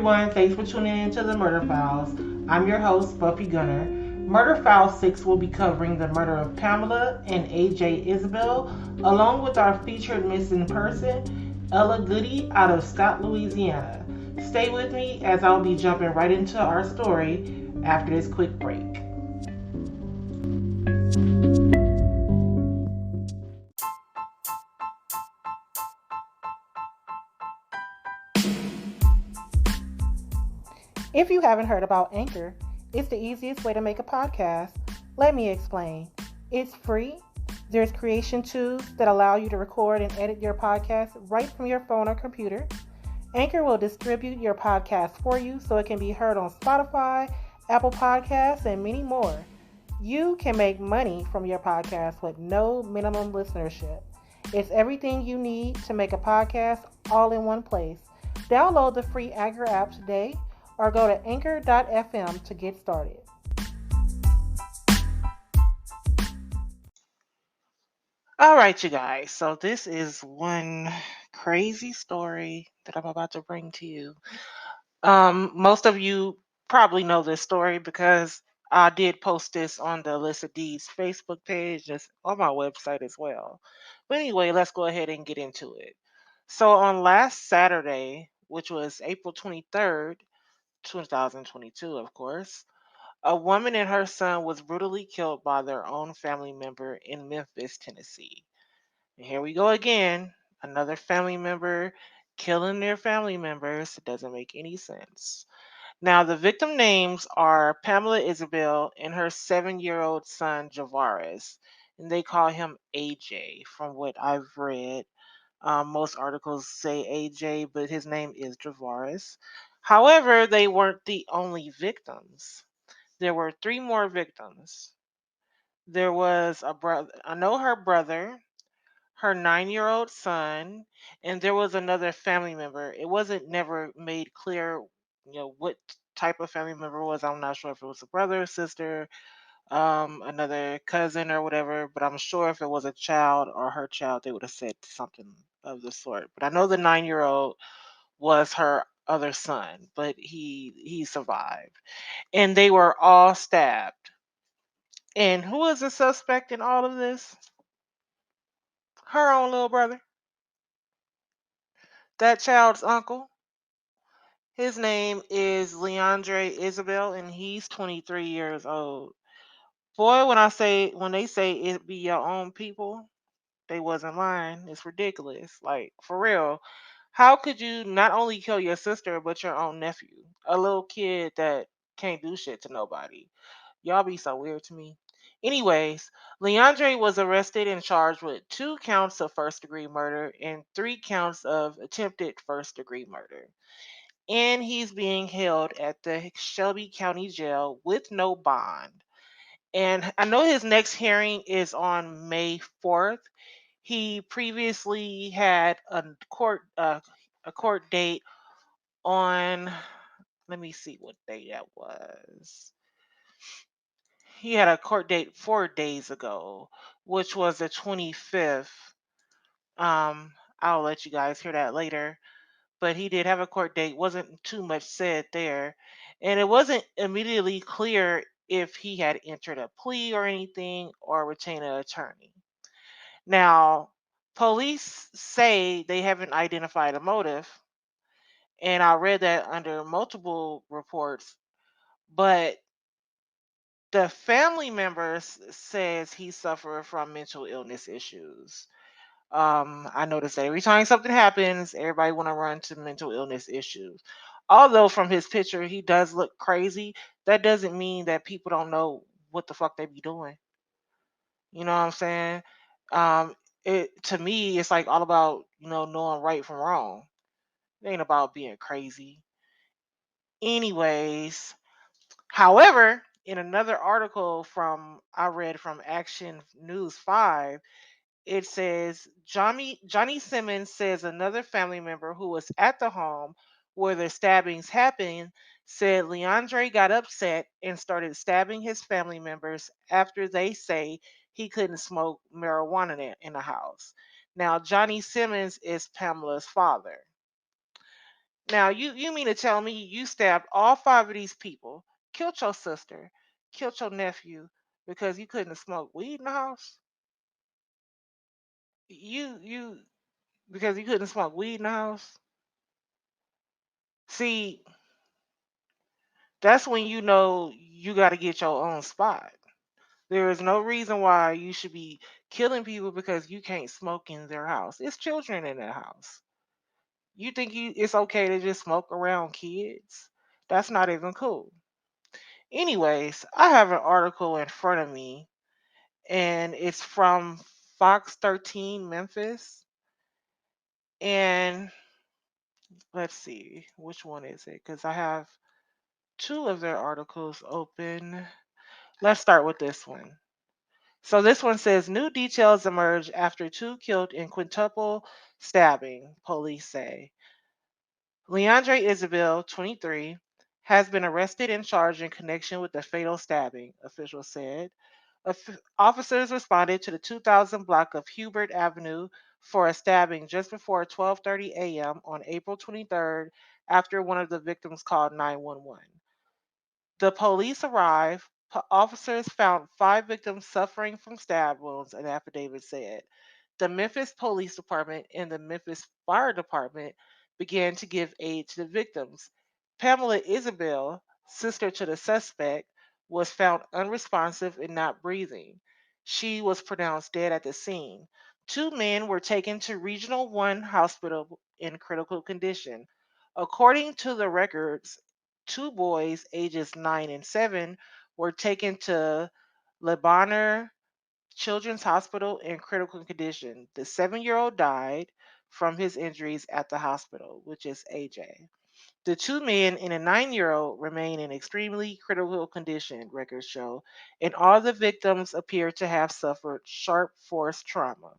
everyone. Thanks for tuning in to the Murder Files. I'm your host, Buffy Gunner. Murder File 6 will be covering the murder of Pamela and AJ Isabell, along with our featured missing person, Ella Goodie, out of Scott, Louisiana. Stay with me as I'll be jumping right into our story after this quick break. If you haven't heard about Anchor, it's the easiest way to make a podcast. Let me explain. It's free. There's creation tools that allow you to record and edit your podcast right from your phone or computer. Anchor will distribute your podcast for you so it can be heard on Spotify, Apple Podcasts, and many more. You can make money from your podcast with no minimum listenership. It's everything you need to make a podcast all in one place. Download the free Anchor app today or go to anchor.fm to get started. All right, you guys. So this is one crazy story that I'm about to bring to you. Most of you probably know this story because I did post this on the Alyssa D's Facebook page, just on my website as well. But anyway, let's go ahead and get into it. So on last Saturday, which was April 23rd, 2022, of course, a woman and her son was brutally killed by their own family member in Memphis, Tennessee. And here we go again. Another family member killing their family members. It doesn't make any sense. Now, the victim names are Pamela Isabell and her 7-year-old son, Javarious. And they call him AJ, from what I've read. Most articles say AJ, but his name is Javarious. However, they weren't the only victims. There were 3 more victims. There was a brother, I know her brother, her 9-year-old son, and there was another family member. It wasn't never made clear, what type of family member it was. I'm not sure if it was a brother, sister, another cousin or whatever, but I'm sure if it was a child or her child, they would have said something of the sort. But I know the 9-year-old was her other son, but he survived. And they were all stabbed. And who is the suspect in all of this? Her own little brother. That child's uncle. His name is Leandre Isabell, and he's 23 years old. Boy, when they say it be your own people, they wasn't lying. It's ridiculous. Like, for real. How could you not only kill your sister, but your own nephew? A little kid that can't do shit to nobody. Y'all be so weird to me. Anyways, Leandre was arrested and charged with 2 counts of first degree murder and 3 counts of attempted first degree murder. And he's being held at the Shelby County Jail with no bond. And I know his next hearing is on May 4th. He previously had a court date on, let me see what day that was. He had a court date 4 days ago, which was the 25th. I'll let you guys hear that later. But he did have a court date. Wasn't too much said there. And it wasn't immediately clear if he had entered a plea or anything or retained an attorney. Now, police say they haven't identified a motive. And I read that under multiple reports. But the family members says he suffered from mental illness issues. I noticed that every time something happens, everybody want to run to mental illness issues. Although from his picture he does look crazy, that doesn't mean that people don't know what the fuck they be doing. You know what I'm saying? Um, it to me, it's like all about knowing right from wrong. It ain't about being crazy. Anyways, however, in another article from I read from Action News 5, it says Johnny Simmons says another family member who was at the home where the stabbings happened said Leandre got upset and started stabbing his family members after they say he couldn't smoke marijuana in the house. Now, Johnny Simmons is Pamela's father. Now, you mean to tell me you stabbed all five of these people, killed your sister, killed your nephew because you couldn't smoke weed in the house? You because you couldn't smoke weed in the house? See, that's when you know you got to get your own spot. There is no reason why you should be killing people because you can't smoke in their house. It's children in their house. You think it's okay to just smoke around kids? That's not even cool. Anyways, I have an article in front of me and it's from Fox 13 Memphis. And let's see, which one is it? Because I have two of their articles open. Let's start with this one. So this one says new details emerge after two killed in quintuple stabbing, police say. Leandre Isabel, 23, has been arrested and charged in connection with the fatal stabbing, officials said. Officers responded to the 2000 block of Hubert Avenue for a stabbing just before 12:30 a.m. on April 23rd after one of the victims called 911. The police arrived. Officers found five victims suffering from stab wounds, an affidavit said. The Memphis Police Department and the Memphis Fire Department began to give aid to the victims. Pamela Isabell, sister to the suspect, was found unresponsive and not breathing. She was pronounced dead at the scene. Two men were taken to Regional 1 Hospital in critical condition. According to the records, two boys, ages 9 and 7, were taken to Lebanon Children's Hospital in critical condition. The 7-year-old died from his injuries at the hospital, which is AJ. The two men and a 9-year-old remain in extremely critical condition, records show, and all the victims appear to have suffered sharp force trauma.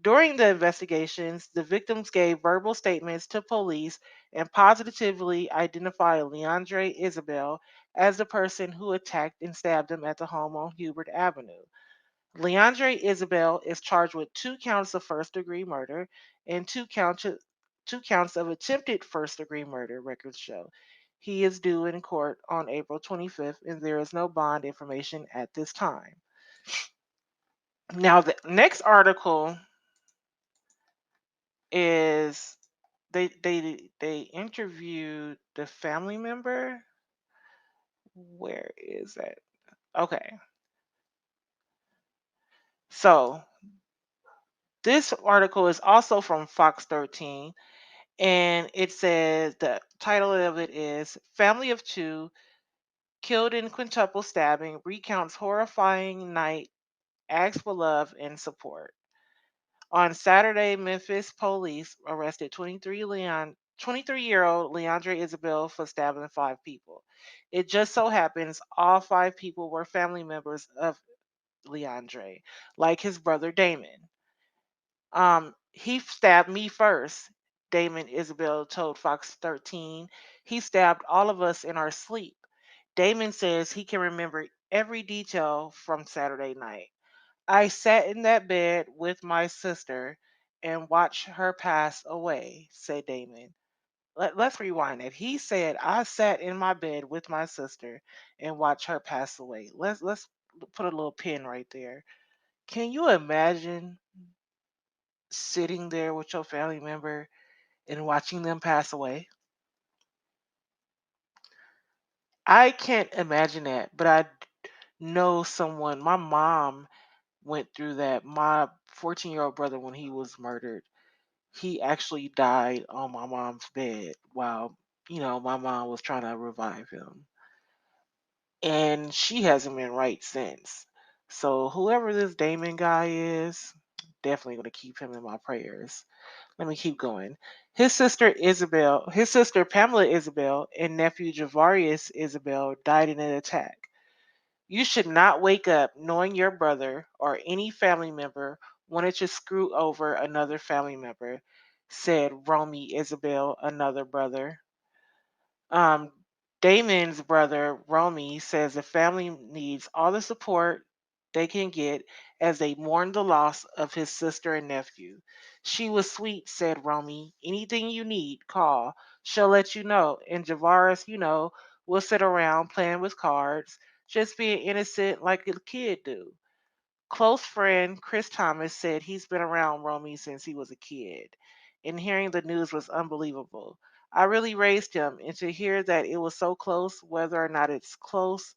During the investigations, the victims gave verbal statements to police and positively identified Leandre Isabel as the person who attacked and stabbed him at the home on Hubert Avenue. Leandre Isabel is charged with 2 counts of first-degree murder and two counts of attempted first-degree murder, records show. He is due in court on April 25th, and there is no bond information at this time. Now, the next article is they interviewed the family member. Where is that? Okay, so this article is also from Fox 13. And it says the title of it is Family of Two Killed in Quintuple Stabbing Recounts Horrifying Night, Asks for Love and Support. On Saturday, Memphis police arrested 23-year-old Leandre Isabel for stabbing five people. It just so happens all five people were family members of Leandre, like his brother Damon. He stabbed me first, Damon Isabel told Fox 13. He stabbed all of us in our sleep. Damon says he can remember every detail from Saturday night. I sat in that bed with my sister and watched her pass away, said Damon. Let's rewind it. He said, I sat in my bed with my sister and watched her pass away. Let's put a little pin right there. Can you imagine sitting there with your family member and watching them pass away? I can't imagine that, but I know someone. My mom went through that. My 14-year-old brother, when he was murdered, he actually died on my mom's bed while, my mom was trying to revive him. And she hasn't been right since. So, whoever this Damon guy is, definitely going to keep him in my prayers. Let me keep going. His sister Pamela Isabell, and nephew Javarious Isabell died in an attack. You should not wake up knowing your brother or any family member wanted to screw over another family member, said Romy Isabel, another brother. Um, Damon's brother, Romy, says the family needs all the support they can get as they mourn the loss of his sister and nephew. She was sweet, said Romy. Anything you need, call. She'll let you know. And Javarious, will sit around playing with cards, just being innocent like a kid do. Close friend Chris Thomas said he's been around Romy since he was a kid, and hearing the news was unbelievable. I really raised him, and to hear that it was so close, whether or not it's close,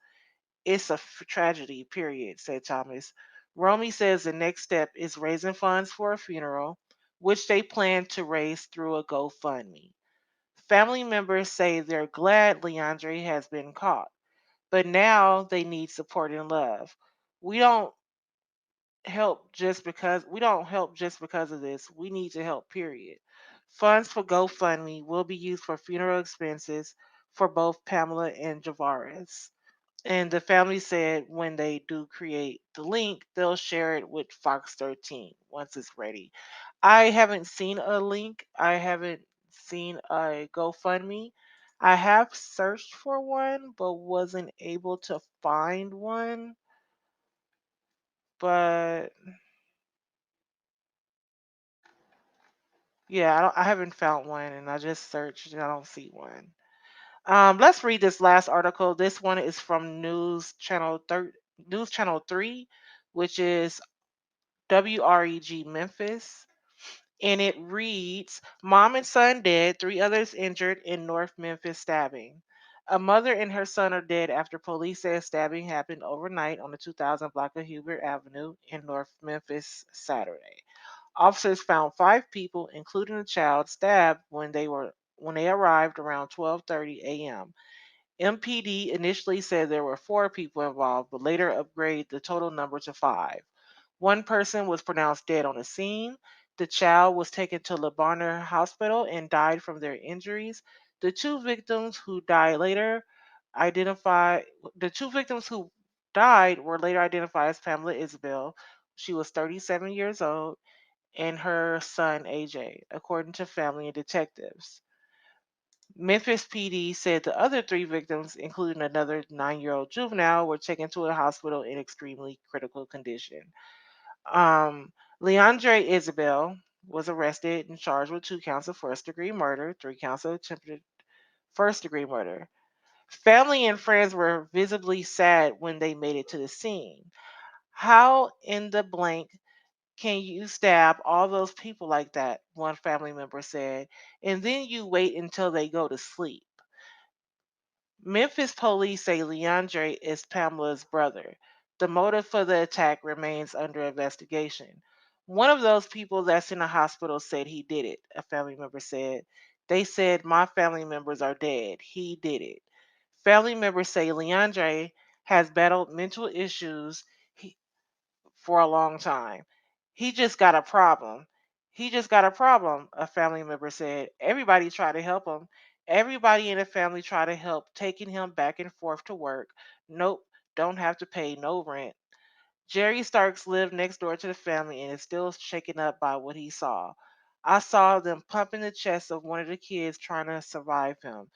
it's a tragedy, period, said Thomas. Romy says the next step is raising funds for a funeral, which they plan to raise through a GoFundMe. Family members say they're glad Leandre has been caught, but now they need support and love. We don't we don't help just because of this. We need to help, period. Funds for GoFundMe will be used for funeral expenses for both Pamela and Javarius. And the family said when they do create the link, they'll share it with Fox 13 once it's ready. I haven't seen a link. I haven't seen a GoFundMe. I have searched for one, but wasn't able to find one. But yeah, I haven't found one, and I just searched and I don't see one. Let's read this last article. This one is from News Channel 3, which is WREG Memphis. And it reads, Mom and son dead, three others injured in North Memphis stabbing. A mother and her son are dead after police say a stabbing happened overnight on the 2000 block of Hubert Avenue in North Memphis Saturday. Officers found five people, including a child, stabbed when they arrived around 12:30 a.m. MPD initially said there were four people involved, but later upgraded the total number to five. One person was pronounced dead on the scene. The child was taken to Lebarner Hospital and died from their injuries. The two victims who died later identified the two victims who died were later identified as Pamela Isabell. She was 37 years old, and her son AJ, according to family and detectives. Memphis PD said the other three victims, including another 9-year-old juvenile, were taken to a hospital in extremely critical condition. Leandre Isabel was arrested and charged with 2 counts of first degree murder, 3 counts of attempted first degree murder. Family and friends were visibly sad when they made it to the scene. How in the blank can you stab all those people like that? One family member said, and then you wait until they go to sleep. Memphis police say Leandre is Pamela's brother. The motive for the attack remains under investigation. One of those people that's in the hospital said he did it, a family member said. They said, My family members are dead. He did it. Family members say Leandre has battled mental issues for a long time. He just got a problem. He just got a problem, a family member said. Everybody tried to help him. Everybody in the family tried to help, taking him back and forth to work. Nope, don't have to pay no rent. Jerry Starks lived next door to the family and is still shaken up by what he saw. I saw them pumping the chest of one of the kids trying to survive him.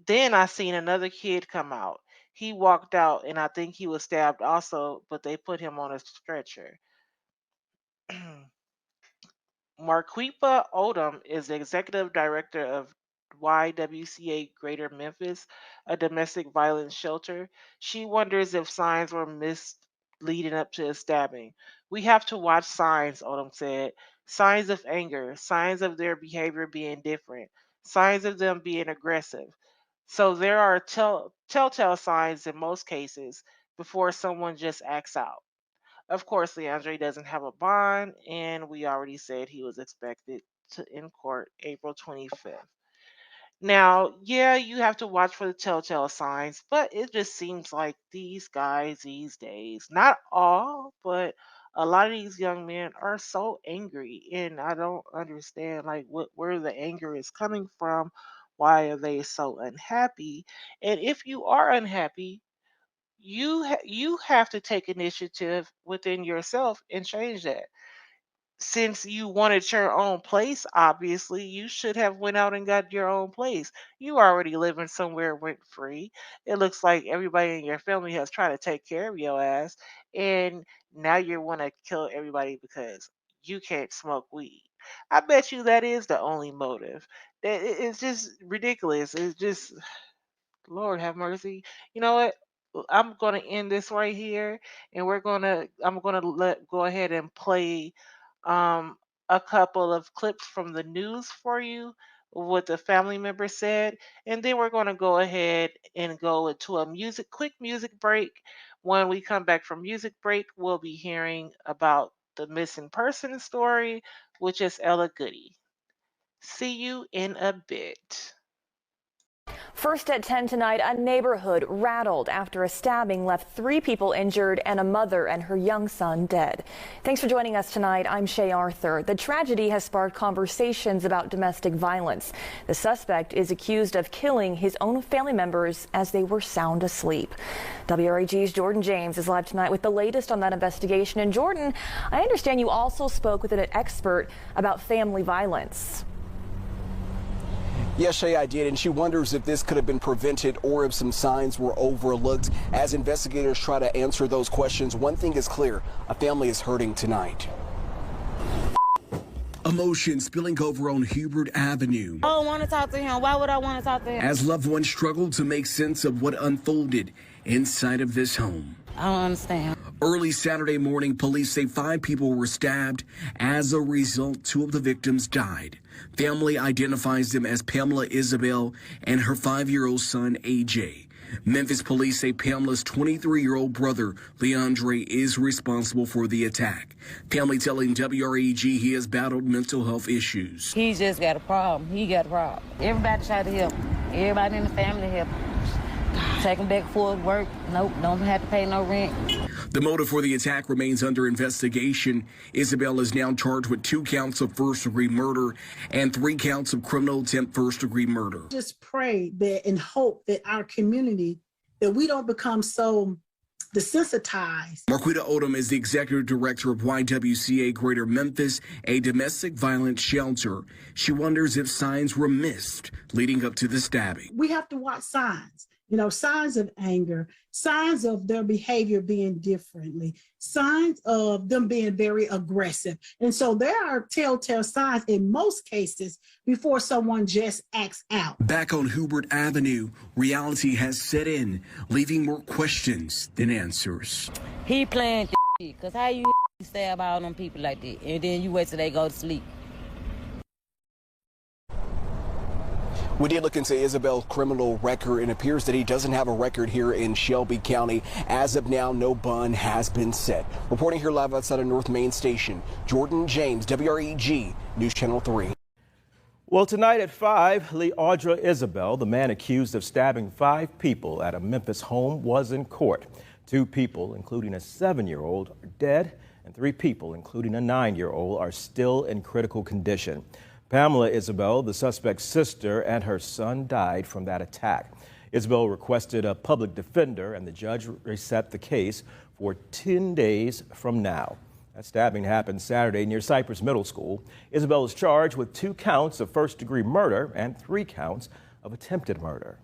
Then I seen another kid come out. He walked out and I think he was stabbed also, but they put him on a stretcher. Marquipa Odom is the executive director of YWCA Greater Memphis, a domestic violence shelter. She wonders if signs were missed leading up to a stabbing. We have to watch signs, Odom said. Signs of anger, signs of their behavior being different, signs of them being aggressive. So there are telltale signs in most cases before someone just acts out. Of course, Leandre doesn't have a bond, and we already said he was expected to in court April 25th. Now, yeah, you have to watch for the telltale signs, but it just seems like these guys these days, not all, but a lot of these young men are so angry, and I don't understand like where the anger is coming from. Why are they so unhappy? And if you are unhappy, you have to take initiative within yourself and change that. since you wanted your own place, obviously you should have went out and got your own place. You already living somewhere rent free. It looks like everybody in your family has tried to take care of your ass, and now you want to kill everybody because you can't smoke weed. I bet you that is the only motive. It's just ridiculous. It's just, Lord have mercy. You know what? I'm gonna end this right here, and I'm gonna let go ahead and play um a couple of clips from the news for you, what the family member said, and then we're gonna go ahead and go into a quick music break. When we come back from music break, we'll be hearing about the missing person story, which is Ella Goodie. See you in a bit. First at 10 tonight, a neighborhood rattled after a stabbing left 3 people injured and a mother and her young son dead. Thanks for joining us tonight. I'm Shay Arthur. The tragedy has sparked conversations about domestic violence. The suspect is accused of killing his own family members as they were sound asleep. WRAG's Jordan James is live tonight with the latest on that investigation. And Jordan, I understand you also spoke with an expert about family violence. Yes, Shay, I did, and she wonders if this could have been prevented or if some signs were overlooked. As investigators try to answer those questions, one thing is clear: a family is hurting tonight. Emotion spilling over on Hubert Avenue. I don't want to talk to him. Why would I want to talk to him? As loved ones struggle to make sense of what unfolded inside of this home. I don't understand. Early Saturday morning, police say 5 people were stabbed. As a result, 2 of the victims died. Family identifies them as Pamela Isabell and her 5-year-old son, AJ. Memphis police say Pamela's 23-year-old brother, Leandre, is responsible for the attack. Family telling WREG he has battled mental health issues. He just got a problem. He got a problem. Everybody tried to help him. Everybody in the family helped him. Take him back and forth, work. Nope, don't have to pay no rent. The motive for the attack remains under investigation. Isabel is now charged with 2 counts of first-degree murder and 3 counts of criminal attempt first-degree murder. Just pray that and hope that our community, that we don't become so desensitized. Marquita Odom is the executive director of YWCA Greater Memphis, a domestic violence shelter. She wonders if signs were missed leading up to the stabbing. We have to watch signs. Signs of anger, signs of their behavior being differently, signs of them being very aggressive. And so there are telltale signs in most cases before someone just acts out. Back on Hubert Avenue, reality has set in, leaving more questions than answers. He playing because how you stab all them people like that and then you wait till they go to sleep? We did look into Isabel's criminal record, and it appears that he doesn't have a record here in Shelby County. As of now, no bond has been set. Reporting here live outside of North Main Station, Jordan James, WREG, News Channel 3. Well, tonight at 5, Leandra Isabell, the man accused of stabbing 5 people at a Memphis home, was in court. 2 people, including a 7-year-old, are dead, and 3 people, including a 9-year-old, are still in critical condition. Pamela Isabell, the suspect's sister, and her son died from that attack. Isabell requested a public defender, and the judge reset the case for 10 days from now. That stabbing happened Saturday near Cypress Middle School. Isabell is charged with 2 counts of first-degree murder and 3 counts of attempted murder.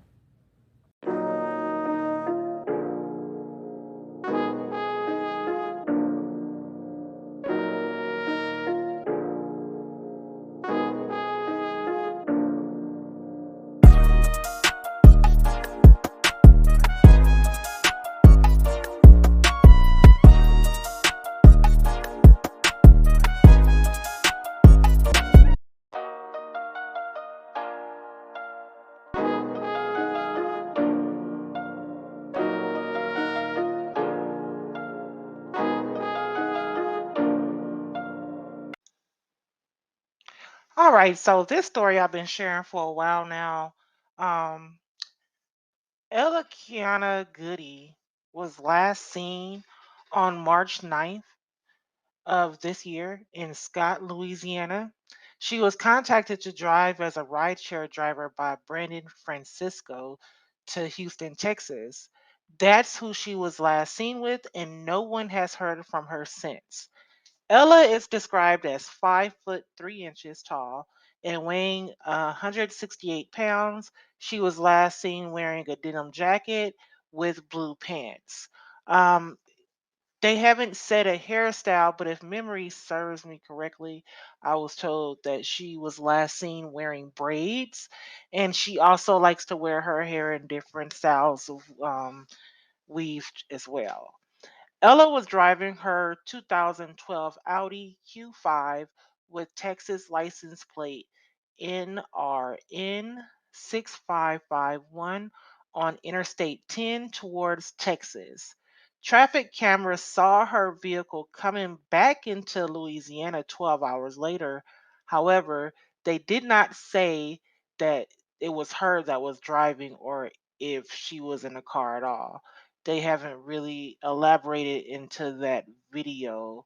All right, so this story I've been sharing for a while now. Um, Ella Goodie was last seen on March 9th of this year in Scott, Louisiana. She was contacted to drive as a rideshare driver by Brandon Francisco to Houston, Texas. That's who she was last seen with, and no one has heard from her since. Ella is described as 5'3" tall and weighing 168 pounds. She was last seen wearing a denim jacket with blue pants. Um, they haven't said a hairstyle, but if memory serves me correctly, I was told that she was last seen wearing braids, and she also likes to wear her hair in different styles of weave as well. Ella was driving her 2012 Audi Q5 with Texas license plate NRN 6551 on Interstate 10 towards Texas. Traffic cameras saw her vehicle coming back into Louisiana 12 hours later. However, they did not say that it was her that was driving or if she was in the car at all. They haven't really elaborated into that video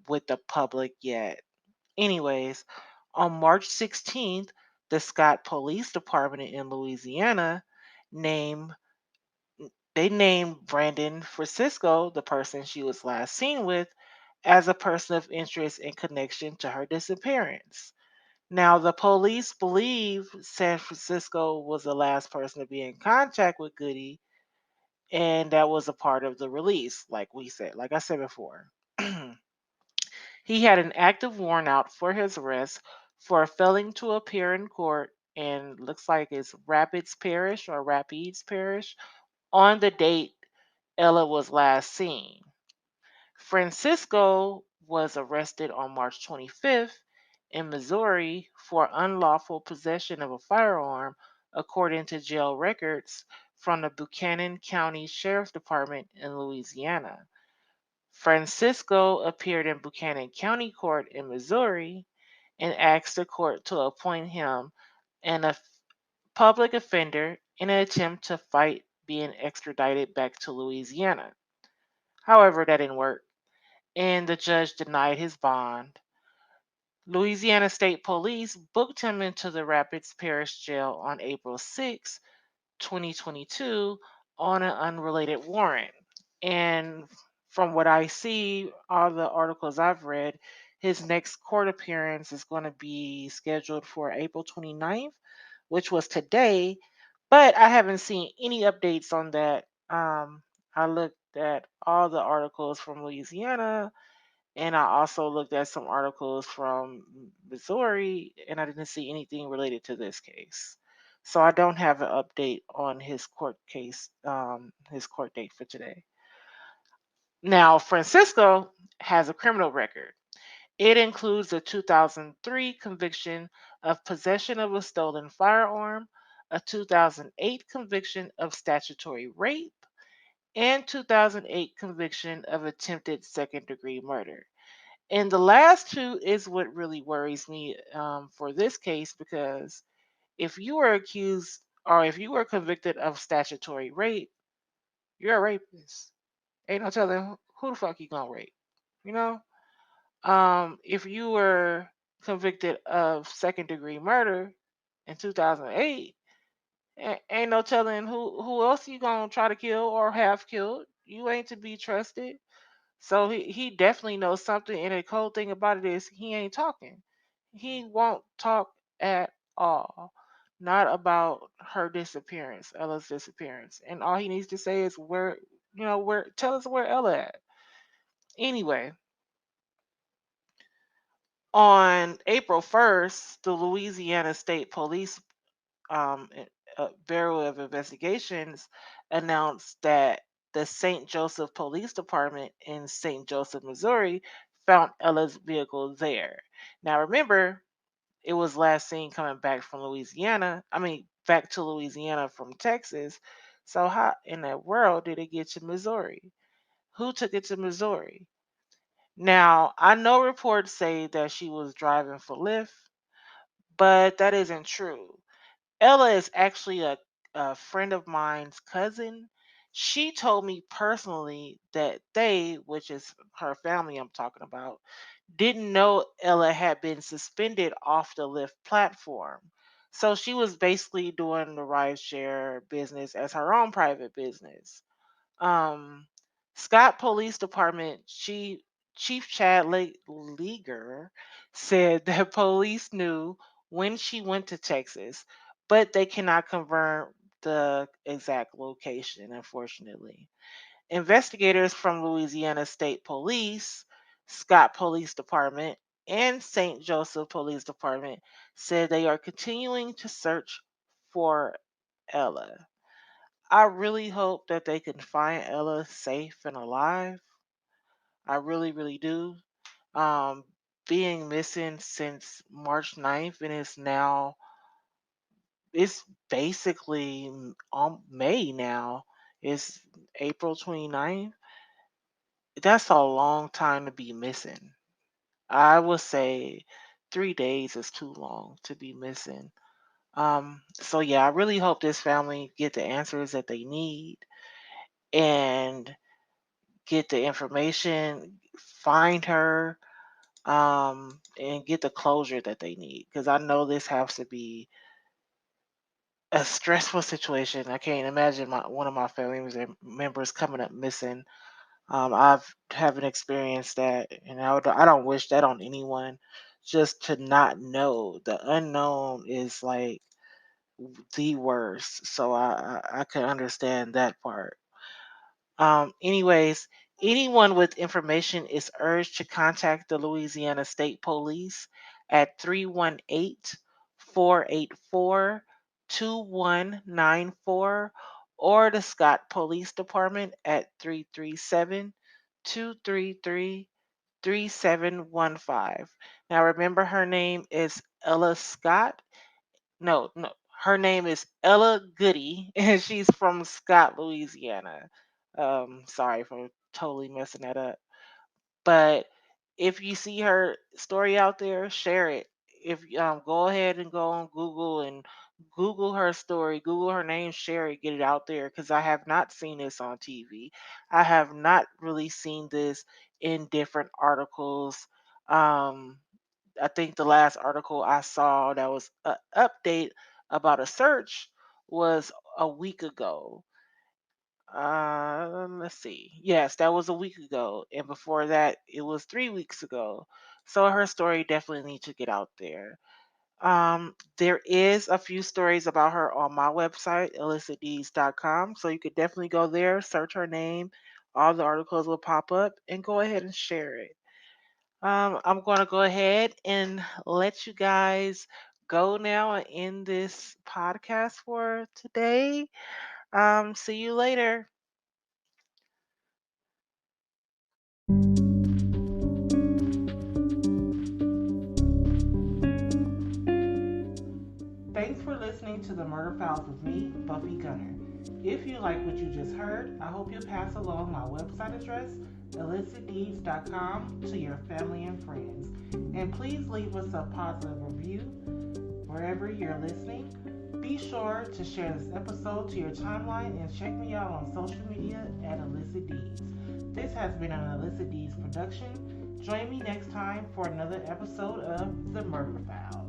with the public yet. Anyways, on March 16th, the Scott Police Department in Louisiana named they named Brandon Francisco, the person she was last seen with, as a person of interest in connection to her disappearance. Now, the police believe San Francisco was the last person to be in contact with Goodie, and that was a part of the release, like I said before. He had an active warrant out for his arrest for failing to appear in court in looks like it's Rapides Parish on the date Ella was last seen. Francisco was arrested on March 25th in Missouri for unlawful possession of a firearm, according to jail records from the Buchanan County Sheriff's Department in Louisiana. Francisco appeared in Buchanan County Court in Missouri and asked the court to appoint him an public offender in an attempt to fight being extradited back to Louisiana. However, that didn't work, and the judge denied his bond. Louisiana State Police booked him into the Rapids Parish Jail on April 6, 2022, on an unrelated warrant. And from what I see, all the articles I've read, his next court appearance is going to be scheduled for April 29th, which was today, but I haven't seen any updates on that. I looked at all the articles from Louisiana, and I also looked at some articles from Missouri, and I didn't see anything related to this case. So I don't have an update on his court case, his court date for today. Now, Francisco has a criminal record. It includes a 2003 conviction of possession of a stolen firearm, a 2008 conviction of statutory rape, and 2008 conviction of attempted second degree murder. And the last two is what really worries me for this case, because if you were accused or if you were convicted of statutory rape, you're a rapist. Ain't no telling who the fuck you gonna rape, you know? If you were convicted of second degree murder in 2008, ain't no telling who else you gonna try to kill or have killed. You ain't to be trusted. So he definitely knows something. And the cold thing about it is he ain't talking. He won't talk at all. Not about her disappearance, Ella's disappearance. And all he needs to say is tell us where Ella at. Anyway, on April 1st, the Louisiana State Police um, Bureau of Investigations announced that the St. Joseph Police Department in St. Joseph, Missouri, found Ella's vehicle there. Now, remember, it was last seen coming back from Louisiana. I mean, back to Louisiana from Texas. So, how in the world did it get to Missouri? Who took it to Missouri? Now, I know reports say that she was driving for Lyft, but that isn't true. Ella is actually a friend of mine's cousin. She told me personally that they, which is her family I'm talking about, didn't know Ella had been suspended off the Lyft platform. So she was basically doing the rideshare business as her own private business. Um, Scott Police Department, she Chief Chad Leaguer said that police knew when she went to Texas, but they cannot confirm the exact location, unfortunately. Investigators from Louisiana State Police, Scott Police Department, and St. Joseph Police Department said they are continuing to search for Ella. I really hope that they can find Ella safe and alive. I really, really do. Um, Being missing since March 9th, and it's basically on May now. It's April 29th. That's a long time to be missing. I would say 3 days is too long to be missing. So yeah, I really hope this family get the answers that they need and get the information, find her, and get the closure that they need. Because I know this has to be a stressful situation. I can't imagine one of my members coming up missing. I've haven't experienced that, and I don't wish that on anyone. Just to not know, the unknown is like the worst. So I can understand that part. Anyways, anyone with information is urged to contact the Louisiana State Police at 318-484-2194 or the Scott Police Department at 337-233-3715. Now remember, her name is Ella Scott. No, no. Her name is Ella Goodie, and she's from Scott, Louisiana. Sorry for totally messing that up. But if you see her story out there, share it. If Go ahead and go on Google and Google her story, Google her name, share it, get it out there, because I have not seen this on TV. I have not really seen this in different articles. Um, I think the last article I saw that was an update about a search was a week ago. Let's see. Yes, that was a week ago, and before that, it was 3 weeks ago. So her story definitely needs to get out there. There is a few stories about her on my website, illicitdeeds.com. So you could definitely go there, search her name. All the articles will pop up, and go ahead and share it. I'm going to go ahead and let you guys go now and end this podcast for today. See you later. Thanks for listening to the Murder Files with me, Buffy Gunner. If you like what you just heard, I hope you'll pass along my website address, illicitdeeds.com, to your family and friends. And please leave us a positive review wherever you're listening. Be sure to share this episode to your timeline and check me out on social media at Illicit Deeds. This has been an Illicit Deeds production. Join me next time for another episode of The Murder Files.